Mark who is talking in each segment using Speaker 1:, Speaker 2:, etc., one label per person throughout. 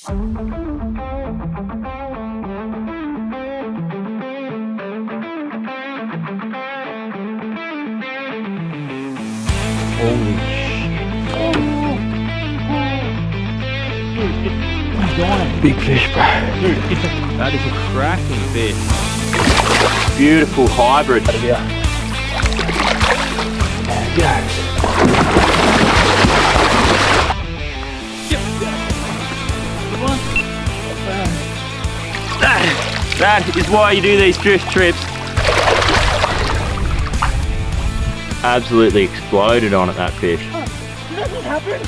Speaker 1: Holy shit. Big fish, bro.
Speaker 2: Dude, that is a cracking fish.
Speaker 1: Beautiful hybrid. Yeah. There That is why you do these drift trips. Absolutely exploded on it, that fish.
Speaker 2: Nothing happened.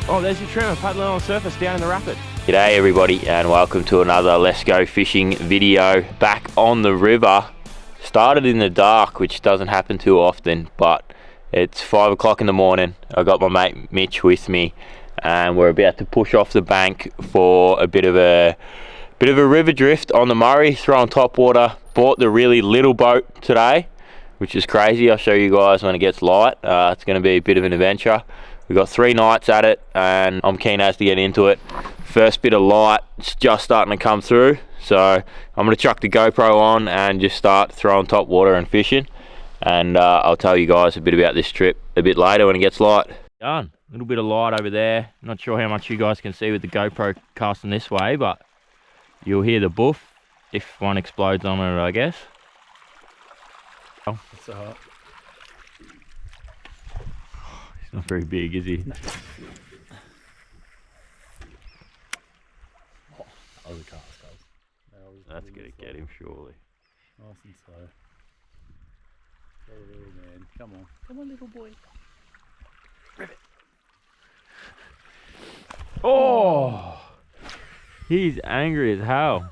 Speaker 2: Oh, there's your tremor paddling on the surface down in the rapid.
Speaker 1: G'day everybody and welcome to another Let's Go Fishing video. Back on the river. Started in the dark, which doesn't happen too often, but it's 5 o'clock in the morning. I got my mate Mitch with me and we're about to push off the bank for a bit of a river drift on the Murray, throwing top water. Bought the really little boat today, which is crazy. I'll show you guys when it gets light. It's going to be a bit of an adventure. We've got 3 nights at it and I'm keen as to get into it. First bit of light, it's just starting to come through. So I'm going to chuck the GoPro on and just start throwing top water and fishing. And I'll tell you guys a bit about this trip a bit later when it gets light. Done. A little bit of light over there. Not sure how much you guys can see with the GoPro casting this way, but you'll hear the boof if one explodes on it, I guess. Oh,
Speaker 3: It's alright.
Speaker 1: He's not very big, is he?
Speaker 3: Oh, that was a cast, guys.
Speaker 1: That's gonna get him surely.
Speaker 3: Nice and slow. Oh man, come on. Come on, little boy. Rivet.
Speaker 1: Oh! He's angry as hell.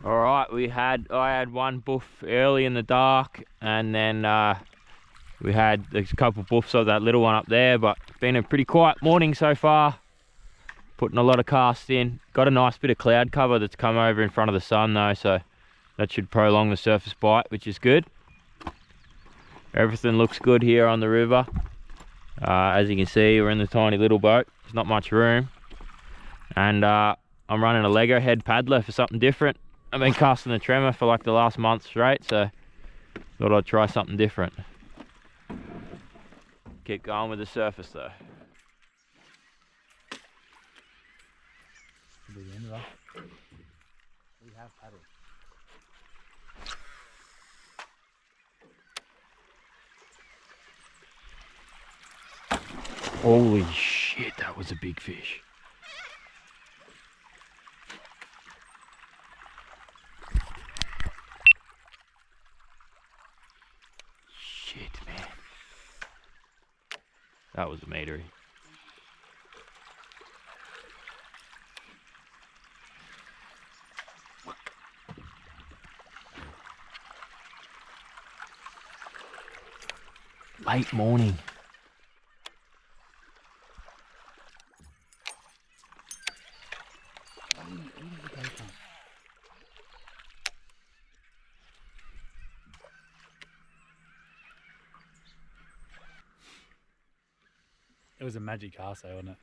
Speaker 1: Alright, I had one boof early in the dark and then we had a couple of boofs of that little one up there, but it's been a pretty quiet morning so far. Putting a lot of casts in. Got a nice bit of cloud cover that's come over in front of the sun though, so that should prolong the surface bite, which is good. Everything looks good here on the river. As you can see, we're in the tiny little boat. There's not much room. And I'm running a Lego head paddler for something different. I've been casting the tremor for like the last month straight, so thought I'd try something different. Keep going with the surface though.
Speaker 3: We have paddle.
Speaker 1: Holy shit, that was a big fish. Shit, man. That was a matery. Late morning.
Speaker 3: It was a magic cast, wasn't it?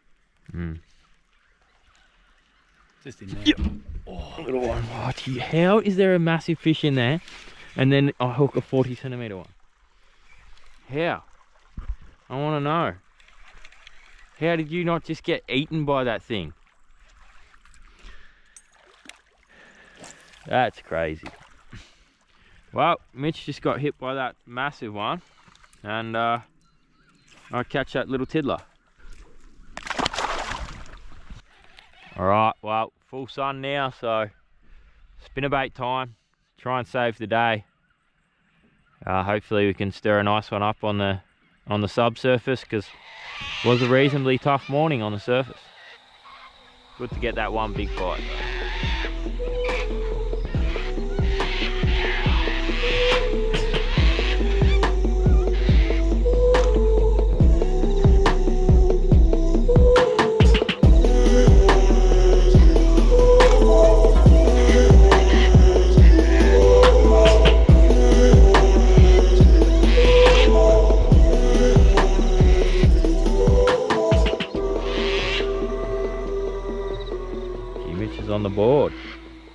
Speaker 1: Mm.
Speaker 3: Just in there.
Speaker 1: Yep. Oh, little one. Oh, gee, how is there a massive fish in there and then I hook a 40 centimeter one? How? I want to know. How did you not just get eaten by that thing? That's crazy. Well, Mitch just got hit by that massive one and I'll catch that little tiddler. Alright, well, full sun now, so spinnerbait time. Try and save the day. Hopefully we can stir a nice one up on the subsurface, because it was a reasonably tough morning on the surface. Good to get that one big bite.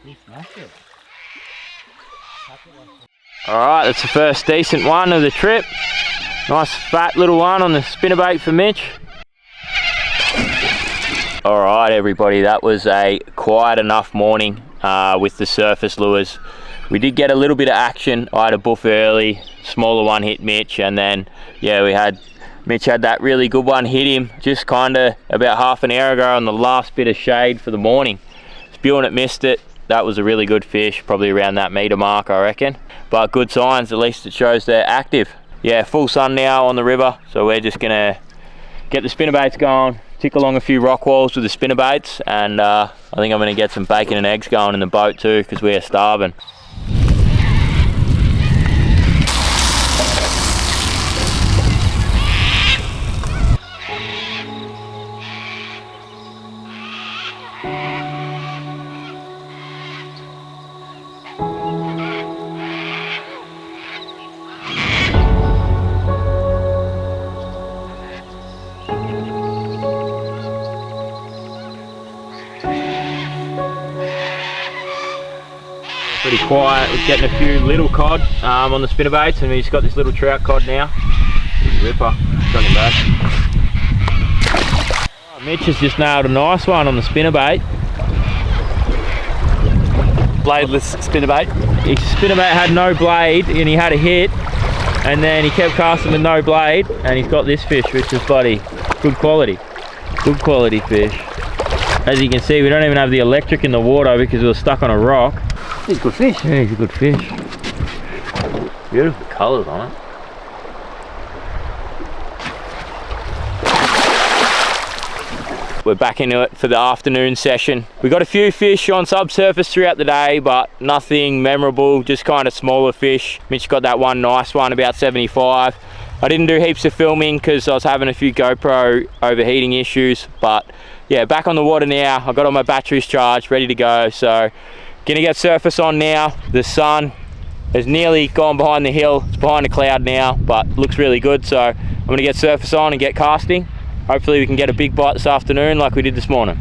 Speaker 3: You smashed it.
Speaker 1: Alright, that's the first decent one of the trip. Nice fat little one on the spinnerbait for Mitch. Alright everybody, that was a quiet enough morning with the surface lures. We did get a little bit of action. I had a buff early, smaller one hit Mitch, and then yeah, Mitch had that really good one hit him just kind of about half an hour ago on the last bit of shade for the morning. Spewing it missed it. That was a really good fish, probably around that meter mark I reckon. But good signs, at least it shows they're active. Yeah, full sun now on the river, so we're just gonna get the spinnerbaits going, tick along a few rock walls with the spinnerbaits, and I think I'm gonna get some bacon and eggs going in the boat too, because we are starving. Pretty quiet, we're getting a few little cod on the spinnerbaits, and we've got this little trout cod now. Ripper, got him back. Oh, Mitch has just nailed a nice one on the spinnerbait.
Speaker 3: Bladeless spinnerbait.
Speaker 1: His spinnerbait had no blade and he had a hit, and then he kept casting with no blade, and he's got this fish, which is bloody good quality fish. As you can see, we don't even have the electric in the water because we were stuck on a rock.
Speaker 3: He's a good fish.
Speaker 1: Yeah, he's a good fish. Beautiful colours on it. We're back into it for the afternoon session. We got a few fish on subsurface throughout the day, but nothing memorable, just kind of smaller fish. Mitch got that one nice one, about 75. I didn't do heaps of filming because I was having a few GoPro overheating issues, but yeah, back on the water now. I got all my batteries charged, ready to go, so gonna get surface on now. The sun has nearly gone behind the hill. It's behind a cloud now, but looks really good, so I'm gonna get surface on and get casting. Hopefully we can get a big bite this afternoon like we did this morning.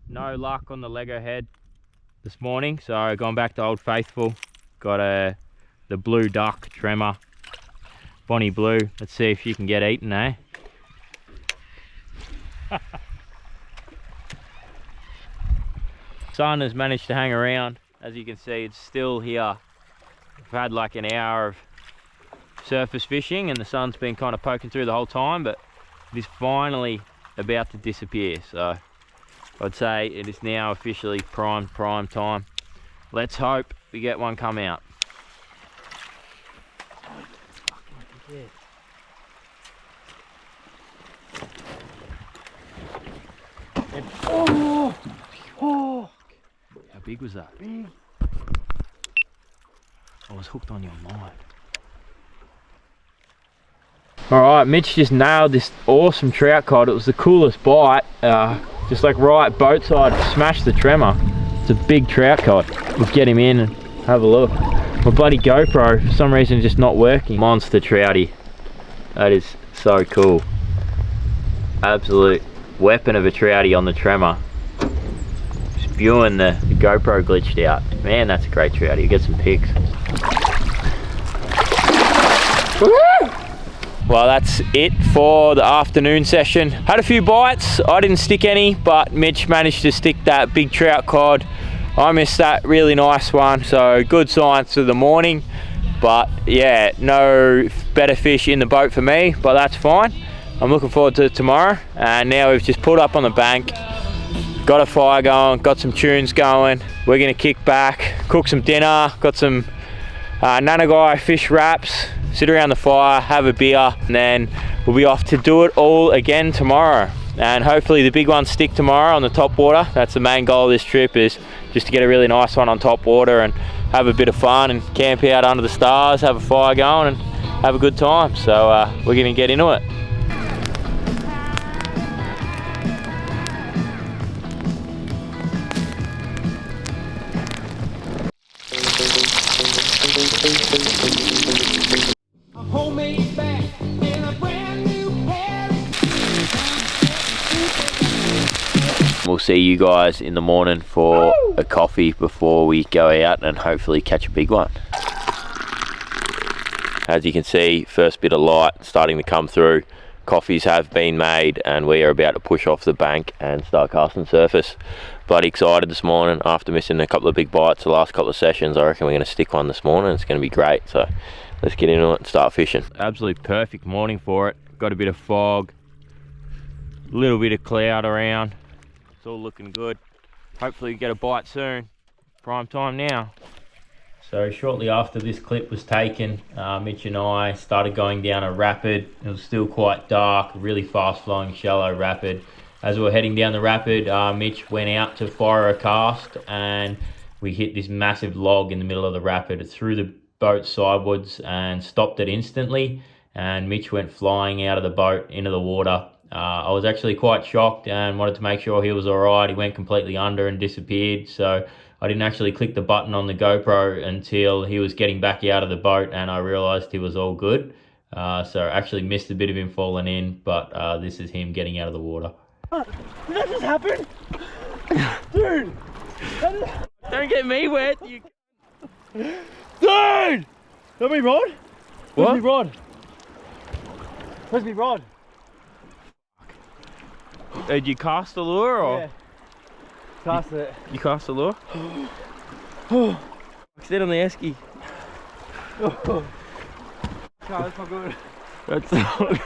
Speaker 1: No luck on the Lego head this morning, so gone back to Old Faithful. Got the blue duck tremor, Bonnie Blue. Let's see if you can get eaten, eh? Sun has managed to hang around. As you can see, it's still here. We've had like an hour of surface fishing and the sun's been kind of poking through the whole time, but it is finally about to disappear. So I'd say it is now officially prime time. Let's hope we get one come out.
Speaker 3: Oh! Oh!
Speaker 1: How big was that?
Speaker 3: Big.
Speaker 1: I was hooked on your line. Alright, Mitch just nailed this awesome trout cod. It was the coolest bite. Just like right boat side, smashed the tremor. It's a big trout cod. Let's get him in and have a look. My bloody GoPro for some reason just not working. Monster trouty. That is so cool. Absolute weapon of a trouty on the tremor. Spewing the GoPro glitched out. Man, that's a great trouty. Get some pics. Well, that's it for the afternoon session. Had a few bites. I didn't stick any, but Mitch managed to stick that big trout cod. I missed that really nice one, so good signs for the morning. But yeah, no better fish in the boat for me, but that's fine. I'm looking forward to tomorrow. And now we've just pulled up on the bank, got a fire going, got some tunes going. We're gonna kick back, cook some dinner, got some Nanagai fish wraps, sit around the fire, have a beer, and then we'll be off to do it all again tomorrow. And hopefully the big ones stick tomorrow on the top water. That's the main goal of this trip, is just to get a really nice one on top water and have a bit of fun and camp out under the stars, have a fire going and have a good time. So we're gonna get into it.
Speaker 3: Homemade bag in a brand new pair.
Speaker 1: We'll see you guys in the morning for a coffee before we go out and hopefully catch a big one. As you can see, first bit of light starting to come through. Coffees have been made and we are about to push off the bank and start casting surface. Bloody excited this morning after missing a couple of big bites the last couple of sessions. I reckon we're going to stick one this morning. It's going to be great. So let's get into it and start fishing. Absolutely perfect morning for it. Got a bit of fog, a little bit of cloud around. It's all looking good. Hopefully we get a bite soon. Prime time now. So shortly after this clip was taken, Mitch and I started going down a rapid. It was still quite dark, really fast flowing shallow rapid. As we were heading down the rapid, Mitch went out to fire a cast and we hit this massive log in the middle of the rapid. It threw the boat sidewards and stopped it instantly, and Mitch went flying out of the boat into the water. I was actually quite shocked and wanted to make sure he was alright. He went completely under and disappeared, so I didn't actually click the button on the GoPro until he was getting back out of the boat and I realised he was all good. So I actually missed a bit of him falling in, but this is him getting out of the water.
Speaker 2: Did that just happen? Dude! Don't get me wet, you... Dude! Let me rod?
Speaker 1: What?
Speaker 2: Where's me rod? Where's me rod?
Speaker 1: Did you cast the lure or?
Speaker 2: Yeah. Cast it.
Speaker 1: You cast the lure? Sit on the esky.
Speaker 2: No, that's not good.
Speaker 1: That's not good.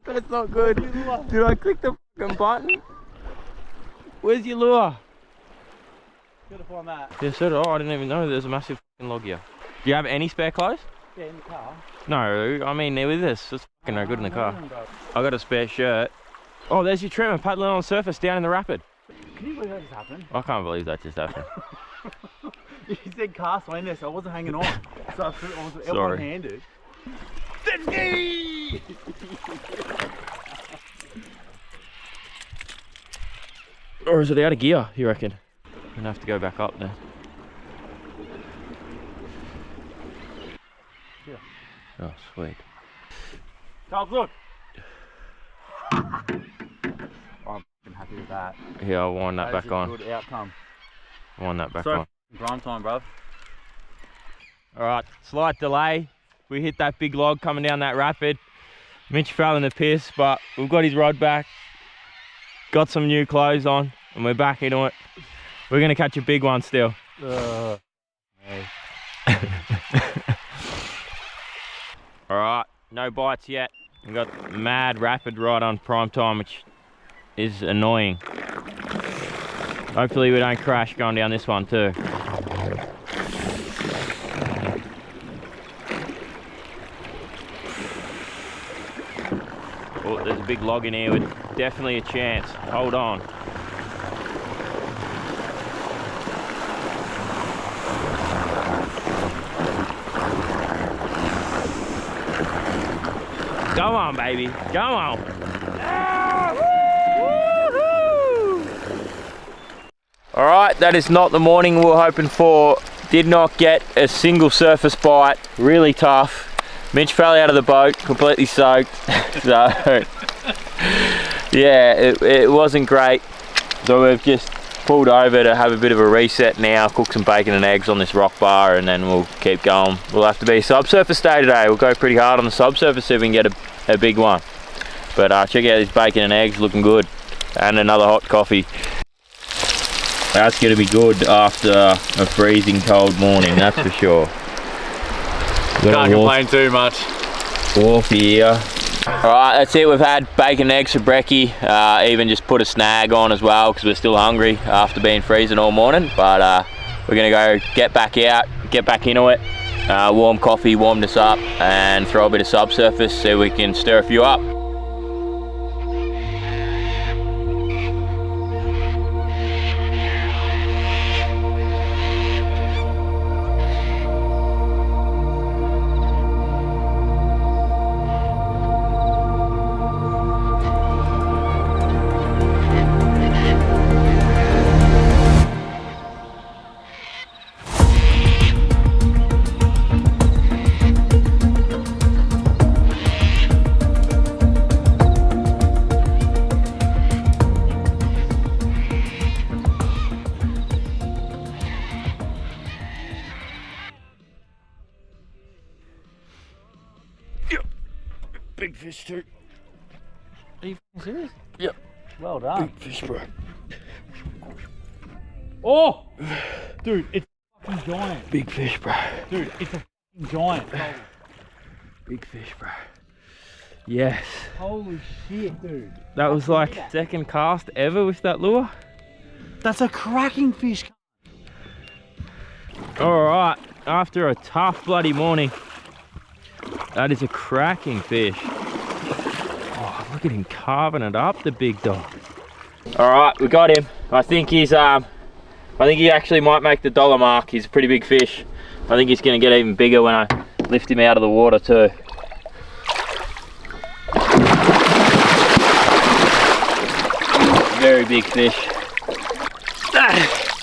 Speaker 1: That's not good. Did I click the fucking button? Where's your lure?
Speaker 2: Gotta find that.
Speaker 1: Yeah, so did I. I didn't even know there's a massive fucking log here. Do you have any spare clothes?
Speaker 2: Yeah, in the car.
Speaker 1: No, I mean with this. It's fucking no good in the car. I got a spare shirt. Oh, there's your trimmer paddling on the surface down in the rapid.
Speaker 2: Can you believe that just happened?
Speaker 1: I can't believe that just happened.
Speaker 2: You said cast on this, so I wasn't hanging on. So I threw it on
Speaker 1: Sorry.
Speaker 2: one-handed.
Speaker 1: Or is it out of gear, you reckon? I'm gonna have to go back up there.
Speaker 2: Yeah.
Speaker 1: Oh, sweet.
Speaker 2: Carl, look! I'm f***ing happy with that.
Speaker 1: Yeah, I'll wind that back on.
Speaker 2: Good outcome.
Speaker 1: Wind that back
Speaker 2: So,
Speaker 1: on.
Speaker 2: grind time, bruv.
Speaker 1: Alright, slight delay. We hit that big log coming down that rapid. Mitch fell in the piss, but we've got his rod back. Got some new clothes on, and we're back into it. We're gonna catch a big one still. Alright, no bites yet. We've got mad rapid right on prime time, which is annoying. Hopefully we don't crash going down this one too. Oh, there's a big log in here with definitely a chance. Hold on. Go on, baby. Go on. All right, that is not the morning we were hoping for. Did not get a single surface bite. Really tough. Mitch fell out of the boat, completely soaked. So, yeah, it wasn't great. So we've just pulled over to have a bit of a reset now, cook some bacon and eggs on this rock bar, and then we'll keep going. We'll have to be subsurface day today. We'll go pretty hard on the subsurface see if we can get a big one. But check out this bacon and eggs, looking good. And another hot coffee. That's going to be good after a freezing cold morning, that's for sure.
Speaker 2: Can't complain too much.
Speaker 1: Wharf here. Alright, that's it. We've had bacon and eggs for brekkie. Even just put a snag on as well because we're still hungry after being freezing all morning. But we're going to go get back out, get back into it, warm coffee, warmed us up, and throw a bit of subsurface so we can stir a few up.
Speaker 3: Big fish too.
Speaker 2: Are you serious?
Speaker 3: Yep.
Speaker 2: Well done.
Speaker 3: Big fish, bro.
Speaker 2: Oh! Dude, it's a fucking giant.
Speaker 3: Big fish, bro.
Speaker 2: Dude, it's a fucking giant.
Speaker 3: Big fish, bro. Yes.
Speaker 2: Holy shit, dude.
Speaker 1: That was like second cast ever with that lure.
Speaker 2: That's a cracking fish.
Speaker 1: Alright, after a tough bloody morning, that is a cracking fish. Oh, look at him carving it up, the big dog. Alright, we got him. I think he actually might make the dollar mark. He's a pretty big fish. I think he's gonna get even bigger when I lift him out of the water too. Very big fish.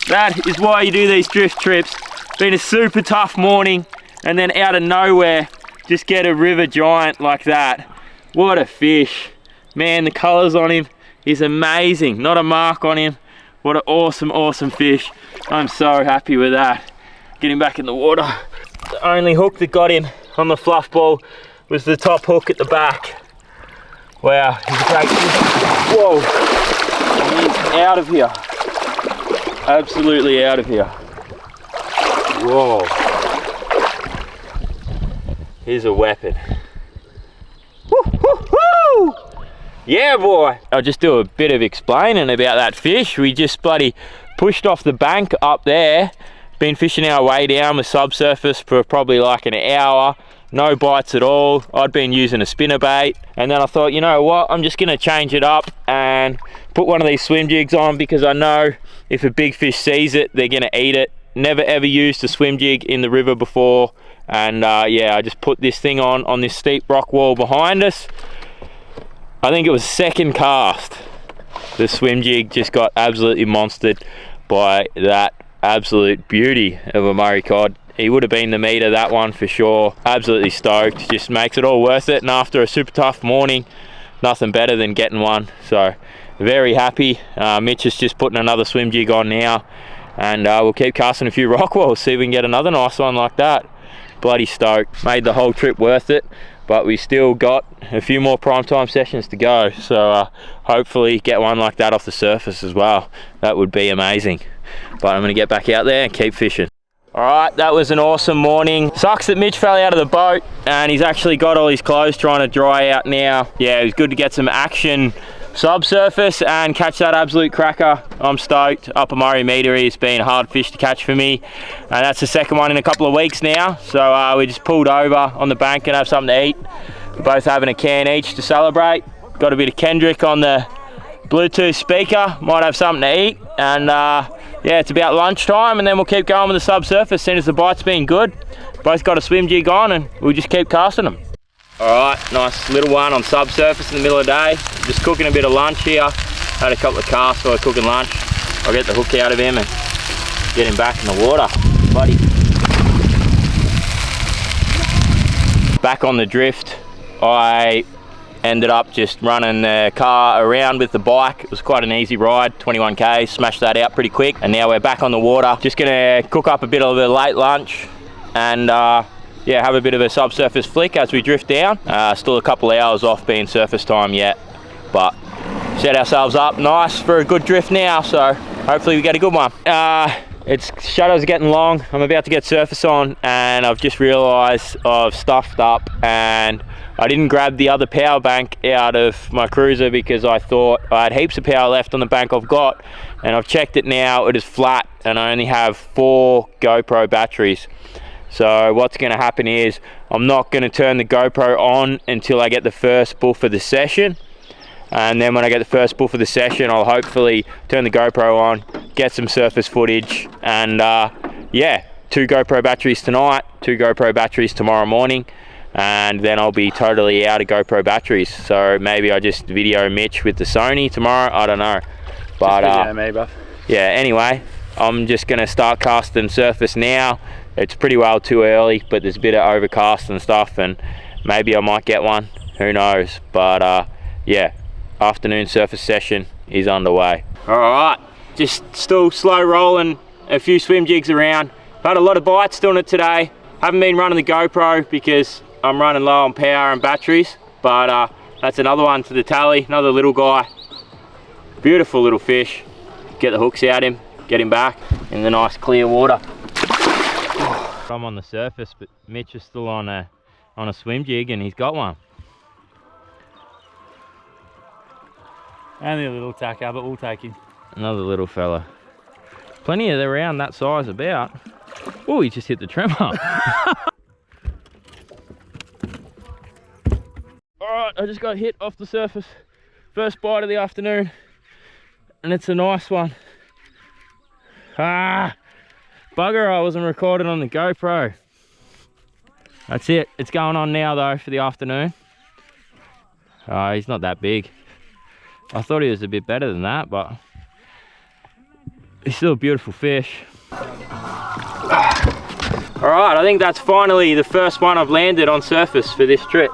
Speaker 1: That is why you do these drift trips. Been a super tough morning, and then out of nowhere, just get a river giant like that. What a fish. Man, the colors on him is amazing. Not a mark on him. What an awesome, awesome fish. I'm so happy with that. Get him back in the water. The only hook that got him on the fluff ball was the top hook at the back. Wow, he's a great fish. Whoa, he's out of here. Absolutely out of here. Whoa. Here's a weapon. Woo, woo, woo! Yeah, boy. I'll just do a bit of explaining about that fish. We just bloody pushed off the bank up there. Been fishing our way down with subsurface for probably like an hour. No bites at all. I'd been using a spinnerbait, and then I thought, you know what, I'm just gonna change it up and put one of these swim jigs on, because I know if a big fish sees it, they're gonna eat it. Never ever used a swim jig in the river before, and yeah, I just put this thing on this steep rock wall behind us. I think it was second cast. The swim jig just got absolutely monstered by that absolute beauty of a Murray cod. He would have been the meat of that one for sure. Absolutely stoked. Just makes it all worth it. And after a super tough morning, nothing better than getting one. So very happy. Mitch is just putting another swim jig on now, and we'll keep casting a few rock walls, see if we can get another nice one like that. Bloody stoked. Made the whole trip worth it, but we still got a few more prime time sessions to go. So hopefully get one like that off the surface as well. That would be amazing. But I'm gonna get back out there and keep fishing. Alright, that was an awesome morning. Sucks that Mitch fell out of the boat, and he's actually got all his clothes trying to dry out now. Yeah, it was good to get some action subsurface and catch that absolute cracker. I'm stoked. Upper Murray Meadery has been a hard fish to catch for me, and that's the second one in a couple of weeks now. So we just pulled over on the bank and have something to eat. We're both having a can each to celebrate. Got a bit of Kendrick on the Bluetooth speaker, might have something to eat, and yeah, it's about lunchtime, and then we'll keep going with the subsurface as soon as the bite's been good. Both got a swim jig on, and we'll just keep casting them. Alright, nice little one on subsurface in the middle of the day. Just cooking a bit of lunch here. Had a couple of casts while cooking lunch. I'll get the hook out of him and get him back in the water, buddy. Back on the drift, I ended up just running the car around with the bike. It was quite an easy ride, 21k, smashed that out pretty quick, and now we're back on the water. Just gonna cook up a bit of a late lunch and yeah, have a bit of a subsurface flick as we drift down. Still a couple of hours off being surface time yet, but set ourselves up nice for a good drift now, so hopefully we get a good one. Shadows are getting long. I'm about to get surface on, and I've just realized I've stuffed up and I didn't grab the other power bank out of my cruiser because I thought I had heaps of power left on the bank I've got, and I've checked it now, it is flat and I only have 4 GoPro batteries. So what's going to happen is I'm not going to turn the GoPro on until I get the first bull for the session. And then when I get the first bull for the session, I'll hopefully turn the GoPro on, get some surface footage, and yeah, 2 GoPro batteries tonight, 2 GoPro batteries tomorrow morning, and then I'll be totally out of GoPro batteries. So maybe I just video Mitch with the Sony tomorrow, I don't know. But yeah, anyway, I'm just going to start casting surface now. It's pretty well too early, but there's a bit of overcast and stuff, and maybe I might get one, who knows. But yeah, afternoon surface session is underway. All right, just still slow rolling a few swim jigs around. Had a lot of bites doing it today. Haven't been running the GoPro because I'm running low on power and batteries, but that's another one to the tally, another little guy. Beautiful little fish. Get the hooks out him, get him back in the nice clear water. I'm on the surface, but Mitch is still on a swim jig, and he's got one.
Speaker 3: Only a little tacker, but we'll take him.
Speaker 1: Another little fella. Plenty of around that size about. Oh, he just hit the tremor. Alright, I just got hit off the surface. First bite of the afternoon. And it's a nice one. Ah, bugger, I wasn't recording on the GoPro. That's it. It's going on now though for the afternoon. He's not that big. I thought he was a bit better than that, but he's still a beautiful fish. Alright, I think that's finally the first one I've landed on surface for this trip.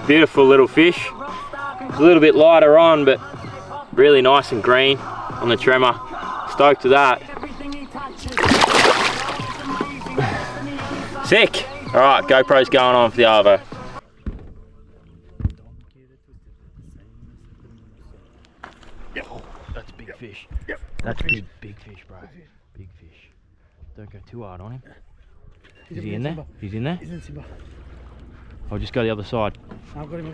Speaker 1: Beautiful little fish. It's a little bit lighter on, but really nice and green on the tremor. Stoked to that. Sick. Alright, GoPro's going on for the Arvo. Oh, that's big fish. That's big fish, bro. Big fish. Don't go too hard on him. Is he in there? He's in there?
Speaker 3: He's in timber.
Speaker 1: I'll just go the other side.
Speaker 3: I've got him.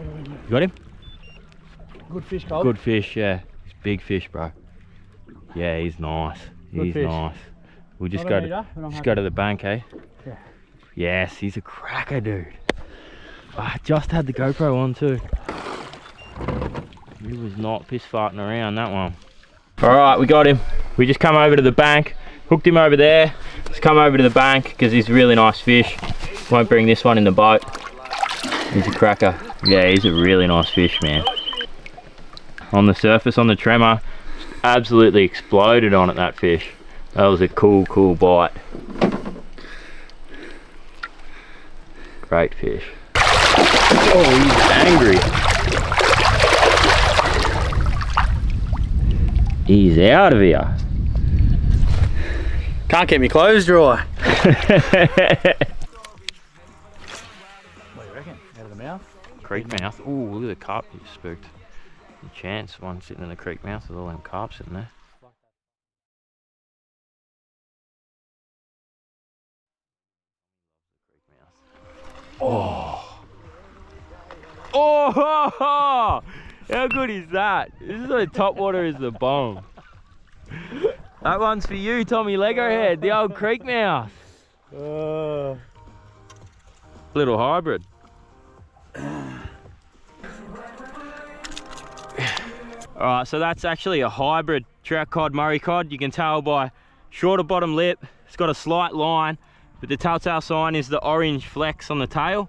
Speaker 1: You got him?
Speaker 3: Good fish, Cole.
Speaker 1: Good fish, yeah. He's big fish, bro. Yeah, he's nice. He's nice. We'll just go to the bank, eh?
Speaker 3: Yeah.
Speaker 1: Yes, he's a cracker, dude. I just had the GoPro on too. He was not piss farting around, that one. Alright, we got him. We just come over to the bank, hooked him over there. Just come over to the bank because he's a really nice fish. Won't bring this one in the boat. He's a cracker. Yeah, he's a really nice fish, man. On the surface, on the tremor, absolutely exploded on it, that fish. That was a cool bite. Great fish. Oh, he's angry. He's out of here.
Speaker 3: Can't keep me clothes dry. What do you reckon? Out of the mouth?
Speaker 1: Creek mouth. Ooh, look at the carp you spooked. No chance, one sitting in the creek mouth with all them carp sitting there. Oh. Oh, how good is that? This is like top water is the bomb. That one's for you, Tommy Legohead, the old creek mouth. Little hybrid. Alright, so that's actually a hybrid trout cod, Murray cod. You can tell by shorter bottom lip, it's got a slight line, but the telltale sign is the orange flecks on the tail.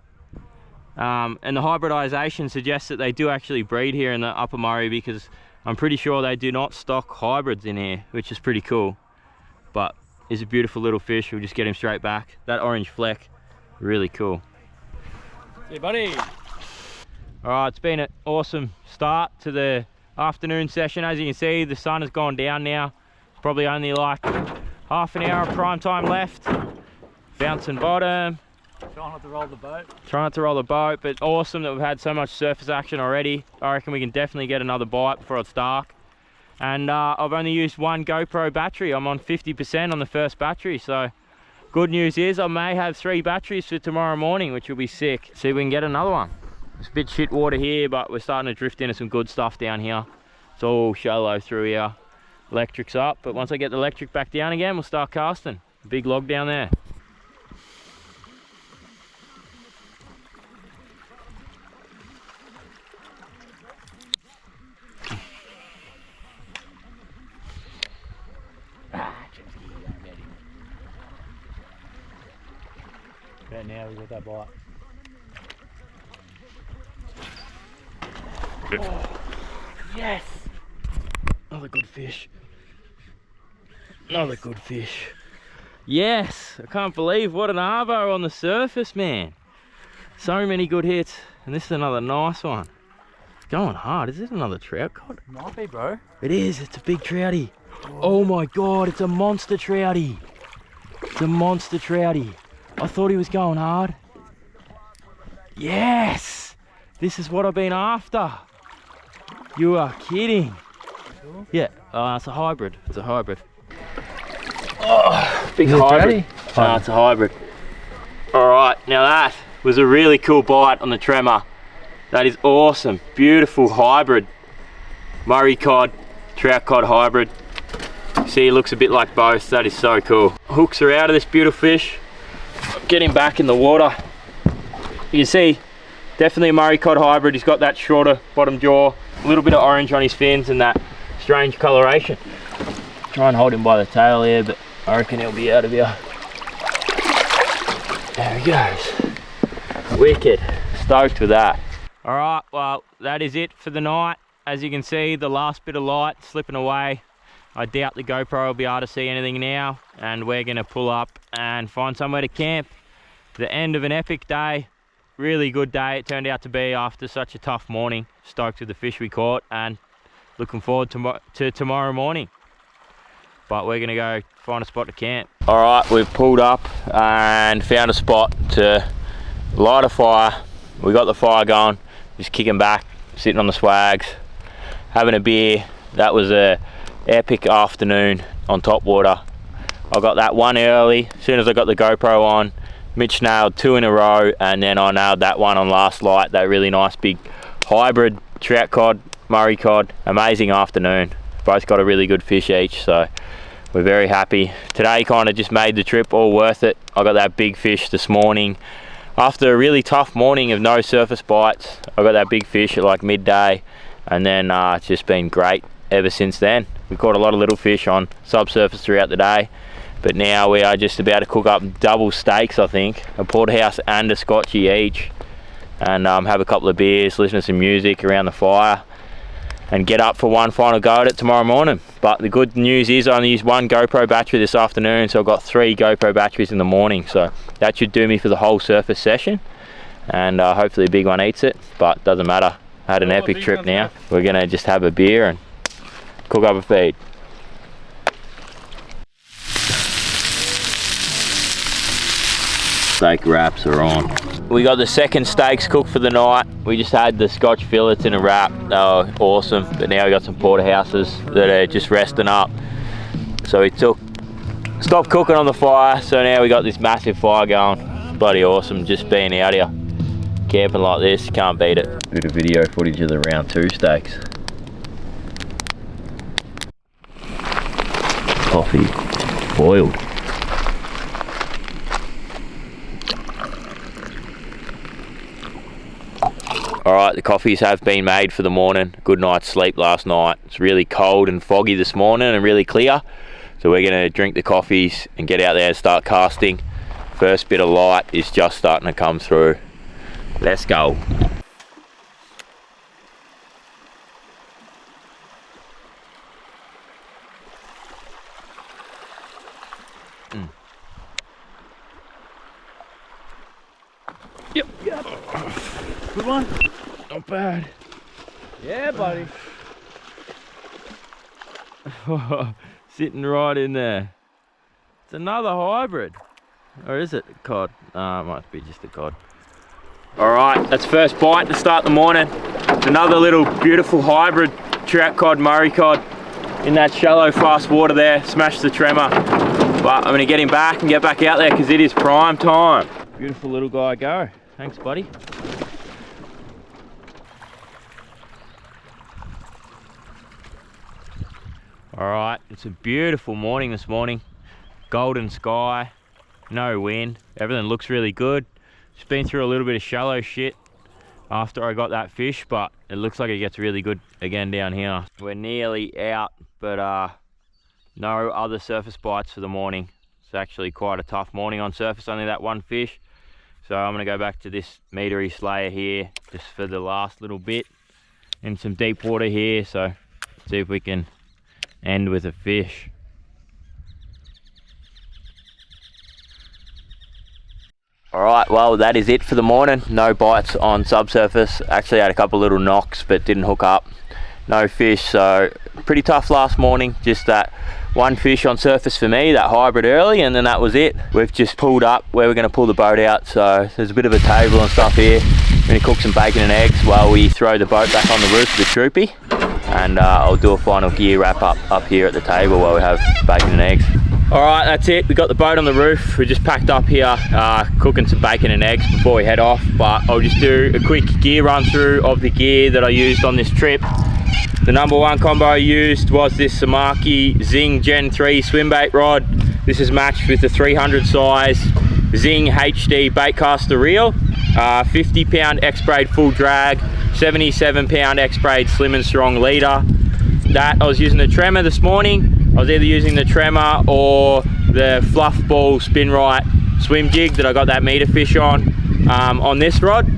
Speaker 1: And the hybridization suggests that they do actually breed here in the Upper Murray, because I'm pretty sure they do not stock hybrids in here, which is pretty cool. But he's a beautiful little fish. We'll just get him straight back. That orange fleck, really cool.
Speaker 3: Hey, buddy.
Speaker 1: Alright, it's been an awesome start to the afternoon session. As you can see, the sun has gone down now. It's probably only like half an hour of prime time left. Bouncing bottom.
Speaker 3: Try not to roll the boat.
Speaker 1: Try not to roll the boat, but awesome that we've had so much surface action already. I reckon we can definitely get another bite before it's dark. And I've only used one GoPro battery. I'm on 50% on the first battery, so good news is I may have 3 batteries for tomorrow morning, which will be sick. See if we can get another one. It's a bit shit water here, but we're starting to drift into some good stuff down here. It's all shallow through here. Electric's up, but once I get the electric back down again, we'll start casting. Big log down there.
Speaker 3: Okay, now we got that bite.
Speaker 2: Oh, yes! Another good fish. Another good fish. Yes! I can't believe what an arvo on the surface, man. So many good hits. And this is another nice one. It's going hard. Is this another trout cod?
Speaker 3: Might be, bro.
Speaker 2: It is. It's a big troutie. Oh my god, it's a monster troutie. It's a monster troutie. I thought he was going hard. Yes! This is what I've been after. You are kidding.
Speaker 3: Sure?
Speaker 2: Yeah, it's a hybrid. It's a hybrid. Oh, big hybrid. No, it's a hybrid. Alright, now that was a really cool bite on the tremor. That is awesome. Beautiful hybrid. Murray cod, trout cod hybrid. See, it looks a bit like both. That is so cool. Hooks are out of this beautiful fish. Get him back in the water. You can see, definitely a Murray cod hybrid. He's got that shorter bottom jaw, a little bit of orange on his fins and that strange coloration. Try and hold him by the tail here, but I reckon he'll be out of here. There he goes. Wicked. Stoked with that. All right, well, that is it for the night. As you can see, the last bit of light slipping away. I doubt the GoPro will be able to see anything now, and we're gonna pull up and find somewhere to camp. The end of an epic day. Really good day it turned out to be after such a tough morning. Stoked with the fish we caught and looking forward to tomorrow morning. But we're gonna go find a spot to camp. All right, we've pulled up and found a spot to light a fire. We got the fire going, just kicking back, sitting on the swags, having a beer. That was a epic afternoon on top water. I got that one early. As soon as I got the GoPro on, Mitch nailed 2 in a row, and then I nailed that one on last light, that really nice big hybrid trout cod, Murray cod. Amazing afternoon. Both got a really good fish each, so we're very happy. Today kind of just made the trip all worth it. I got that big fish this morning. After a really tough morning of no surface bites, I got that big fish at like midday, and then it's just been great ever since then. We caught a lot of little fish on subsurface throughout the day, but now we are just about to cook up double steaks, I think, a porterhouse and a scotchy each, and have a couple of beers, listen to some music around the fire, and get up for one final go at it tomorrow morning. But the good news is I only used 1 GoPro battery this afternoon, so I've got 3 GoPro batteries in the morning, so that should do me for the whole surface session, and hopefully a big one eats it, but doesn't matter. I had an epic trip now. We're gonna just have a beer and cook up a feed. Steak wraps are on. We got the second steaks cooked for the night. We just had the Scotch fillets in a wrap. They were awesome, but now we got some porterhouses that are just resting up. So we stopped cooking on the fire, so now we got this massive fire going. Bloody awesome, just being out here. Camping like this, can't beat it. Bit of video footage of the round 2 steaks. Coffee boiled. Alright, the coffees have been made for the morning. Good night's sleep last night. It's really cold and foggy this morning and really clear. So we're going to drink the coffees and get out there and start casting. First bit of light is just starting to come through. Let's go.
Speaker 3: Yep. Good one.
Speaker 2: Not bad.
Speaker 3: Yeah, buddy.
Speaker 2: Sitting right in there. It's another hybrid. Or is it a cod? It might be just a cod. Alright, that's first bite to start the morning. It's another little beautiful hybrid trout cod, Murray cod in that shallow fast water there. Smashed the tremor. But I'm going to get him back and get back out there because it is prime time. Beautiful little guy go. Thanks, buddy. Alright, it's a beautiful morning this morning. Golden sky, no wind, everything looks really good. Just been through a little bit of shallow shit after I got that fish, but it looks like it gets really good again down here. We're nearly out, but no other surface bites for the morning. It's actually quite a tough morning on surface, only that one fish. So I'm gonna go back to this metery slayer here just for the last little bit in some deep water here. So let's see if we can end with a fish.
Speaker 1: Alright, well that is it for the morning. No bites on subsurface. Actually had a couple little knocks but didn't hook up. No fish, so pretty tough last morning. Just that one fish on surface for me, that hybrid early, and then that was it. We've just pulled up where we're going to pull the boat out, so there's a bit of a table and stuff here. We're going to cook some bacon and eggs while we throw the boat back on the roof of the troopy, and I'll do a final gear wrap up here at the table while we have bacon and eggs. Alright, that's it. We got the boat on the roof. We just packed up here, cooking some bacon and eggs before we head off, but I'll just do a quick gear run through of the gear that I used on this trip. The number one combo I used was this Samaki Zing Gen 3 swim bait rod. This is matched with the 300 size Zing HD baitcaster reel, 50 pound X Braid full drag, 77 pound X Braid slim and strong leader. That I was using the tremor this morning. I was either using the tremor or the fluff ball spin right swim jig that I got that meter fish on this rod.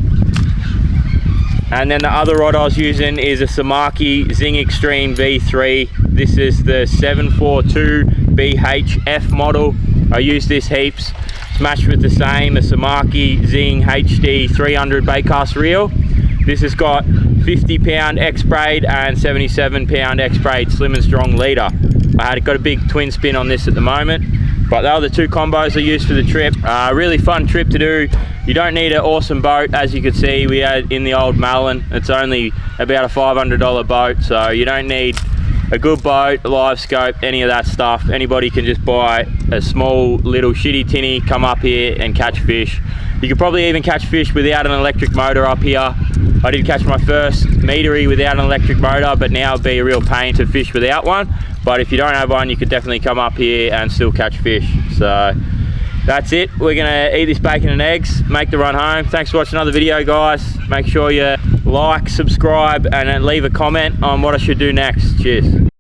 Speaker 1: And then the other rod I was using is a Samaki Zing Extreme V3. This is the 742 BHF model. I use this heaps. It's matched with the same, a Samaki Zing HD 300 baitcast reel. This has got 50 pound X Braid and 77 pound X Braid slim and strong leader. I got a big twin spin on this at the moment, but they were the two combos I used for the trip. Really fun trip to do. You don't need an awesome boat, as you could see we had in the old Malin. It's only about a $500 boat, so you don't need a good boat, a live scope, any of that stuff. Anybody can just buy a small little shitty tinny, come up here and catch fish. You could probably even catch fish without an electric motor up here. I did catch my first metery without an electric motor, but now it'd be a real pain to fish without one. But if you don't have one, you could definitely come up here and still catch fish. So that's it. We're gonna eat this bacon and eggs, make the run home. Thanks for watching another video, guys. Make sure you like, subscribe, and then leave a comment on what I should do next. Cheers.